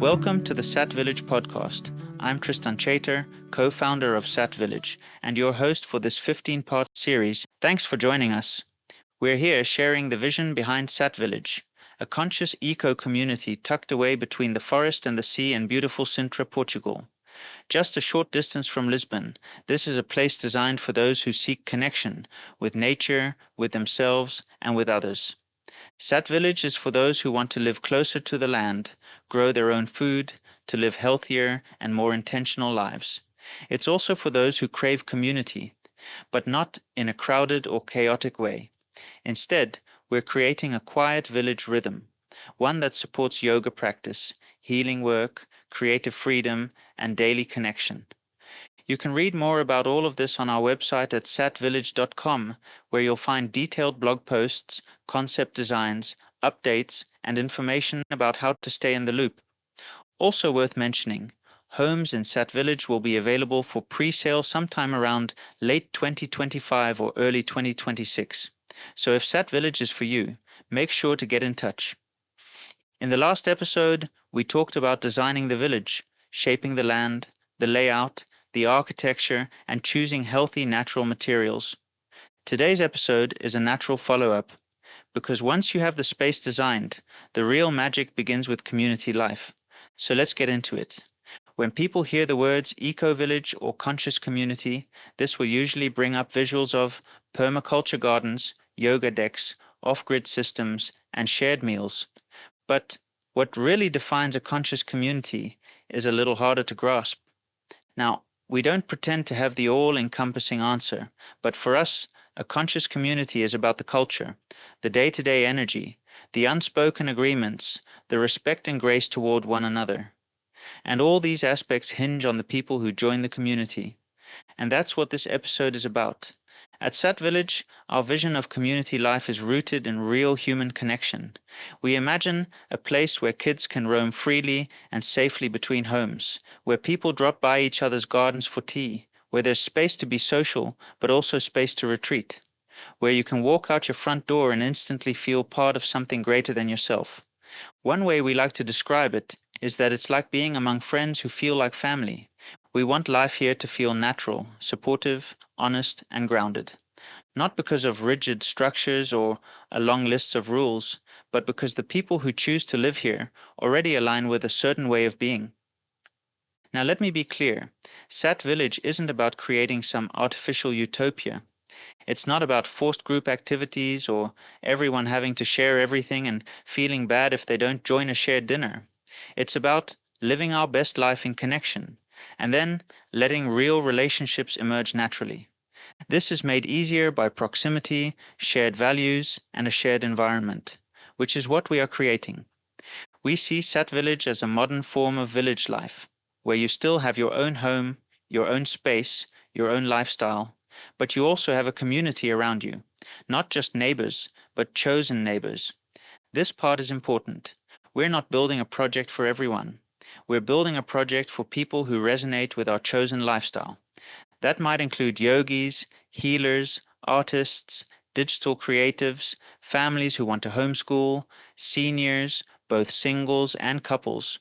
Welcome to the Sat Village podcast. I'm Tristan Chater, co-founder of Sat Village, and your host for this 15-part series. Thanks for joining us. We're here sharing the vision behind Sat Village, a conscious eco-community tucked away between the forest and the sea in beautiful Sintra, Portugal. Just a short distance from Lisbon, this is a place designed for those who seek connection with nature, with themselves, and with others. Sat Village is for those who want to live closer to the land, grow their own food, to live healthier and more intentional lives. It's also for those who crave community, but not in a crowded or chaotic way. Instead, we're creating a quiet village rhythm, one that supports yoga practice, healing work, creative freedom, and daily connection. You can read more about all of this on our website at satvillage.com, where you'll find detailed blog posts, concept designs, updates, and information about how to stay in the loop. Also worth mentioning, homes in Sat Village will be available for pre-sale sometime around late 2025 or early 2026. So if Sat Village is for you, make sure to get in touch. In the last episode, we talked about designing the village, shaping the land, the layout, the architecture, and choosing healthy natural materials. Today's episode is a natural follow-up, because once you have the space designed, the real magic begins with community life. So let's get into it. When people hear the words eco-village or conscious community, this will usually bring up visuals of permaculture gardens, yoga decks, off-grid systems, and shared meals. But what really defines a conscious community is a little harder to grasp. Now, we don't pretend to have the all-encompassing answer, but for us, a conscious community is about the culture, the day-to-day energy, the unspoken agreements, the respect and grace toward one another. And all these aspects hinge on the people who join the community. And that's what this episode is about. At Sat Village, our vision of community life is rooted in real human connection. We imagine a place where kids can roam freely and safely between homes, where people drop by each other's gardens for tea, where there's space to be social, but also space to retreat, where you can walk out your front door and instantly feel part of something greater than yourself. One way we like to describe it is that it's like being among friends who feel like family. We want life here to feel natural, supportive, honest, and grounded. Not because of rigid structures or a long list of rules, but because the people who choose to live here already align with a certain way of being. Now let me be clear, Sat Village isn't about creating some artificial utopia. It's not about forced group activities or everyone having to share everything and feeling bad if they don't join a shared dinner. It's about living our best life in connection, and then letting real relationships emerge naturally. This is made easier by proximity, shared values, and a shared environment, which is what we are creating. We see Sat Village as a modern form of village life, where you still have your own home, your own space, your own lifestyle, but you also have a community around you, not just neighbors, but chosen neighbors. This part is important. We're not building a project for everyone. We're building a project for people who resonate with our chosen lifestyle. That might include yogis, healers, artists, digital creatives, families who want to homeschool, seniors, both singles and couples,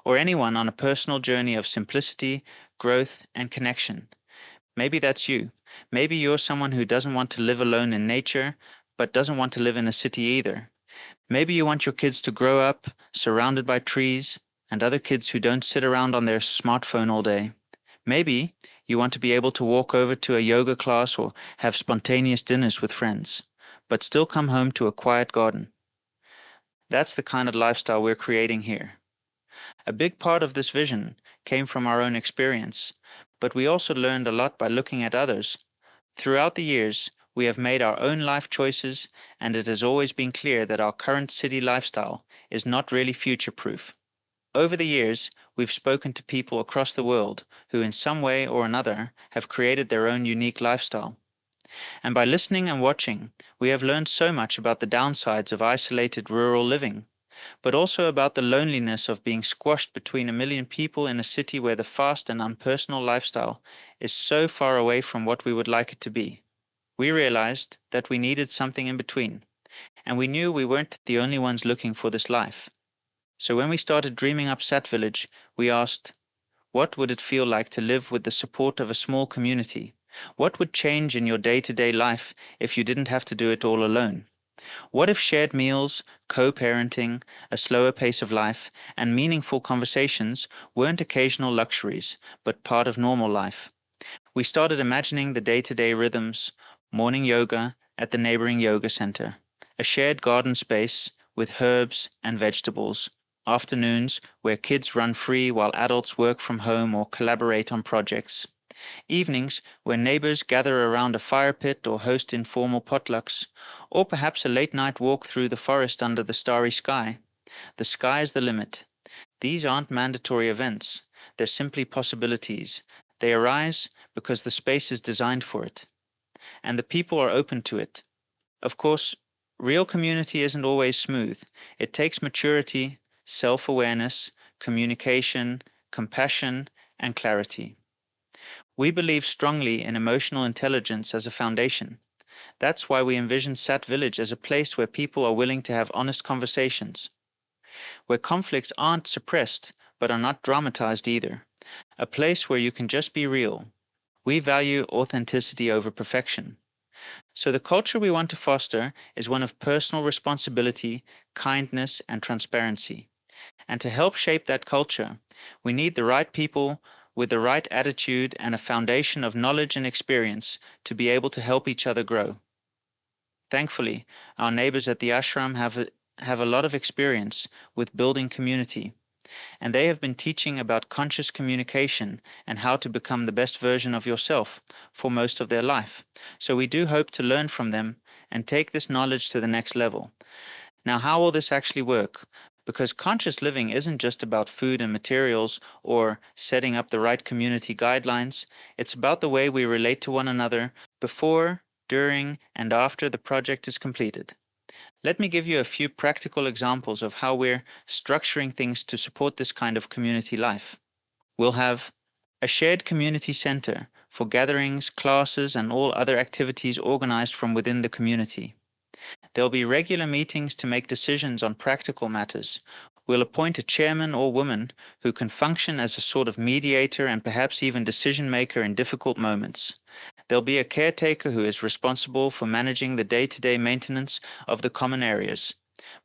or anyone on a personal journey of simplicity, growth, and connection. Maybe that's you. Maybe you're someone who doesn't want to live alone in nature, but doesn't want to live in a city either. Maybe you want your kids to grow up surrounded by trees and other kids who don't sit around on their smartphone all day. Maybe you want to be able to walk over to a yoga class or have spontaneous dinners with friends, but still come home to a quiet garden. That's the kind of lifestyle we're creating here. A big part of this vision came from our own experience, but we also learned a lot by looking at others. Throughout the years, we have made our own life choices, and it has always been clear that our current city lifestyle is not really future-proof. Over the years, we've spoken to people across the world who in some way or another have created their own unique lifestyle. And by listening and watching, we have learned so much about the downsides of isolated rural living, but also about the loneliness of being squashed between a million people in a city where the fast and impersonal lifestyle is so far away from what we would like it to be. We realized that we needed something in between, and we knew we weren't the only ones looking for this life. So when we started dreaming up Sat Village, we asked, what would it feel like to live with the support of a small community? What would change in your day-to-day life if you didn't have to do it all alone? What if shared meals, co-parenting, a slower pace of life, and meaningful conversations weren't occasional luxuries, but part of normal life? We started imagining the day-to-day rhythms, morning yoga at the neighboring yoga center, a shared garden space with herbs and vegetables, afternoons where kids run free while adults work from home or collaborate on projects, evenings where neighbors gather around a fire pit or host informal potlucks, or perhaps a late-night walk through the forest under the starry sky. The sky is the limit. These aren't mandatory events, they're simply possibilities. They arise because the space is designed for it, and the people are open to it. Of course, real community isn't always smooth. It takes maturity, self-awareness, communication, compassion, and clarity. We believe strongly in emotional intelligence as a foundation. That's why we envision Sat Village as a place where people are willing to have honest conversations, where conflicts aren't suppressed but are not dramatized either, a place where you can just be real. We value authenticity over perfection. So the culture we want to foster is one of personal responsibility, kindness, and transparency. And to help shape that culture, we need the right people with the right attitude and a foundation of knowledge and experience to be able to help each other grow. Thankfully, our neighbors at the ashram have a lot of experience with building community, and they have been teaching about conscious communication and how to become the best version of yourself for most of their life. So we do hope to learn from them and take this knowledge to the next level. Now, how will this actually work? Because conscious living isn't just about food and materials or setting up the right community guidelines. It's about the way we relate to one another before, during, and after the project is completed. Let me give you a few practical examples of how we're structuring things to support this kind of community life. We'll have a shared community center for gatherings, classes, and all other activities organized from within the community. There'll be regular meetings to make decisions on practical matters. We'll appoint a chairman or woman who can function as a sort of mediator and perhaps even decision maker in difficult moments. There'll be a caretaker who is responsible for managing the day-to-day maintenance of the common areas,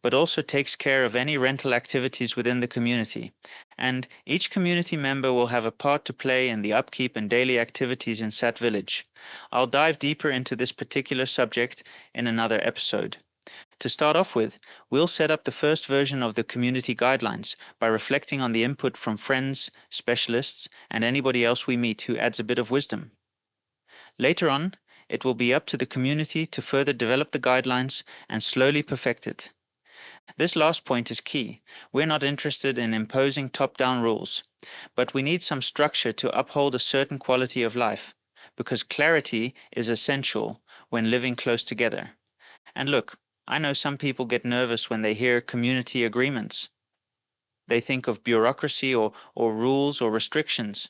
but also takes care of any rental activities within the community. And each community member will have a part to play in the upkeep and daily activities in Sat Village. I'll dive deeper into this particular subject in another episode. To start off with, we'll set up the first version of the community guidelines by reflecting on the input from friends, specialists, and anybody else we meet who adds a bit of wisdom. Later on, it will be up to the community to further develop the guidelines and slowly perfect it. This last point is key. We're not interested in imposing top-down rules, but we need some structure to uphold a certain quality of life, because clarity is essential when living close together. And look, I know some people get nervous when they hear community agreements. They think of bureaucracy or rules or restrictions.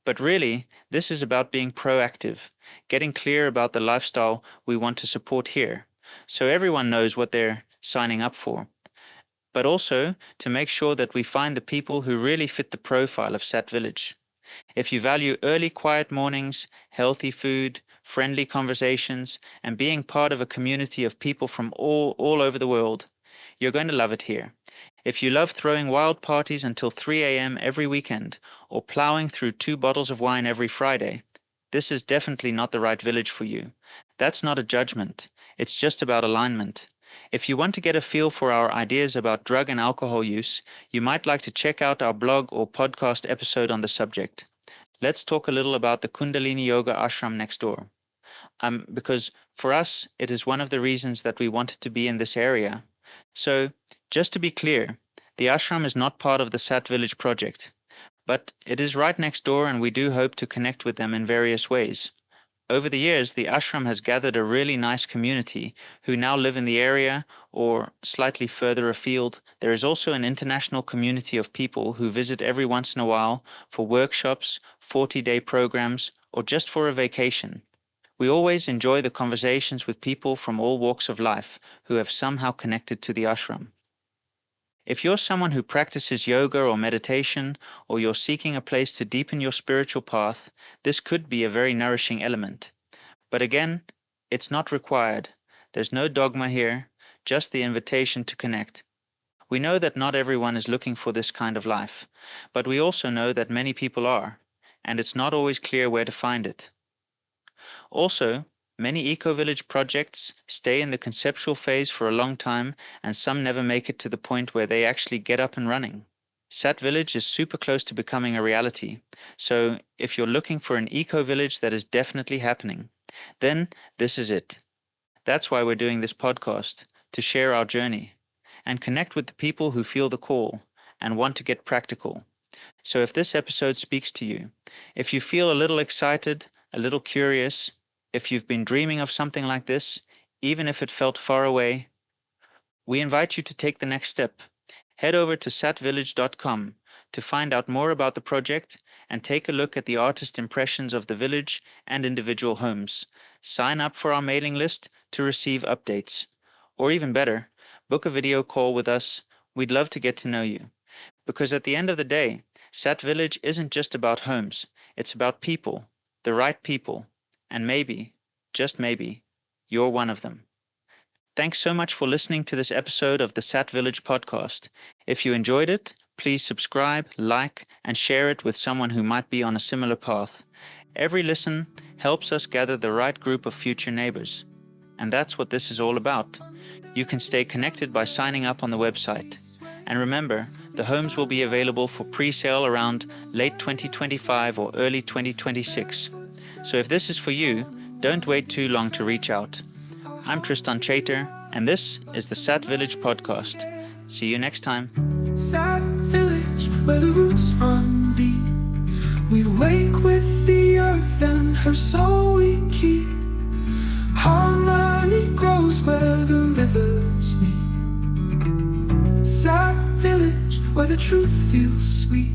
But really, this is about being proactive, getting clear about the lifestyle we want to support here, so everyone knows what they're signing up for. But also to make sure that we find the people who really fit the profile of Sat Village. If you value early quiet mornings, healthy food, friendly conversations, and being part of a community of people from all over the world, you're going to love it here. If you love throwing wild parties until 3 a.m. every weekend, or plowing through 2 bottles of wine every Friday, this is definitely not the right village for you. That's not a judgment. It's just about alignment. If you want to get a feel for our ideas about drug and alcohol use, you might like to check out our blog or podcast episode on the subject. Let's talk a little about the Kundalini Yoga ashram next door. Because for us, it is one of the reasons that we wanted to be in this area. So, just to be clear, the ashram is not part of the Sat Village project, but it is right next door and we do hope to connect with them in various ways. Over the years, the ashram has gathered a really nice community who now live in the area or slightly further afield. There is also an international community of people who visit every once in a while for workshops, 40-day programs, or just for a vacation. We always enjoy the conversations with people from all walks of life who have somehow connected to the ashram. If you're someone who practices yoga or meditation, or you're seeking a place to deepen your spiritual path, this could be a very nourishing element. But again, it's not required. There's no dogma here, just the invitation to connect. We know that not everyone is looking for this kind of life, but we also know that many people are, and it's not always clear where to find it. Also, many eco-village projects stay in the conceptual phase for a long time, and some never make it to the point where they actually get up and running. Sat Village is super close to becoming a reality, so if you're looking for an eco-village that is definitely happening, then this is it. That's why we're doing this podcast, to share our journey, and connect with the people who feel the call and want to get practical. So if this episode speaks to you, if you feel a little excited, a little curious, if you've been dreaming of something like this, even if it felt far away, we invite you to take the next step. Head over to satvillage.com to find out more about the project and take a look at the artist impressions of the village and individual homes. Sign up for our mailing list to receive updates. Or even better, book a video call with us. We'd love to get to know you. Because at the end of the day, Sat Village isn't just about homes. It's about people, the right people. And maybe, just maybe, you're one of them. Thanks so much for listening to this episode of the Sat Village podcast. If you enjoyed it, please subscribe, like, and share it with someone who might be on a similar path. Every listen helps us gather the right group of future neighbors. And that's what this is all about. You can stay connected by signing up on the website. And remember, the homes will be available for pre-sale around late 2025 or early 2026. So if this is for you, don't wait too long to reach out. I'm Tristan Chater, and this is the Sat Village podcast. See you next time. Sat Village, where the roots run deep. We wake with the earth and her soul we keep. Harmony grows where the rivers meet. Sat Village, where the truth feels sweet.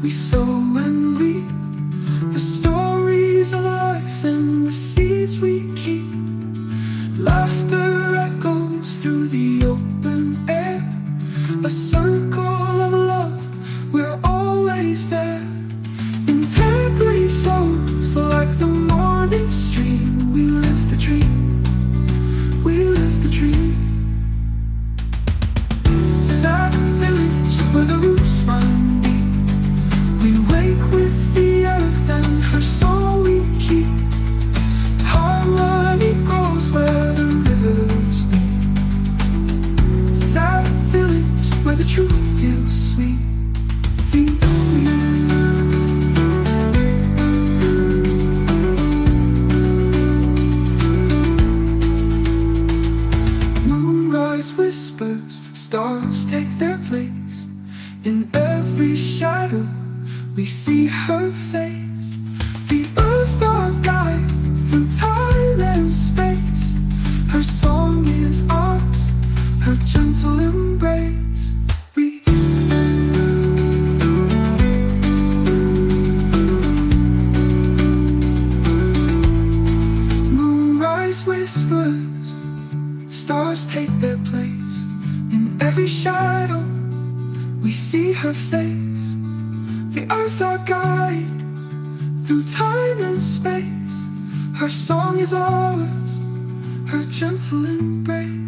We sow and reap the stories of life and the seeds we keep. Laughter echoes through the open air, a circle of love, we're always there. Integrity flows like the morning stream. We live the dream, we live the dream. Sat Village, where the roots run. We wake with the earth and her soul we keep. Harmony grows where the rivers meet. Sat Village, where the truth feels sweet, feels sweet. Moonrise whispers, stars take their place. In every shadow we see her face. The earth our guide through time and space. Her song is ours, her gentle embrace. Moonrise whispers, stars take their place. In every shadow we see her face. The earth our guide through time and space. Her song is ours, her gentle embrace.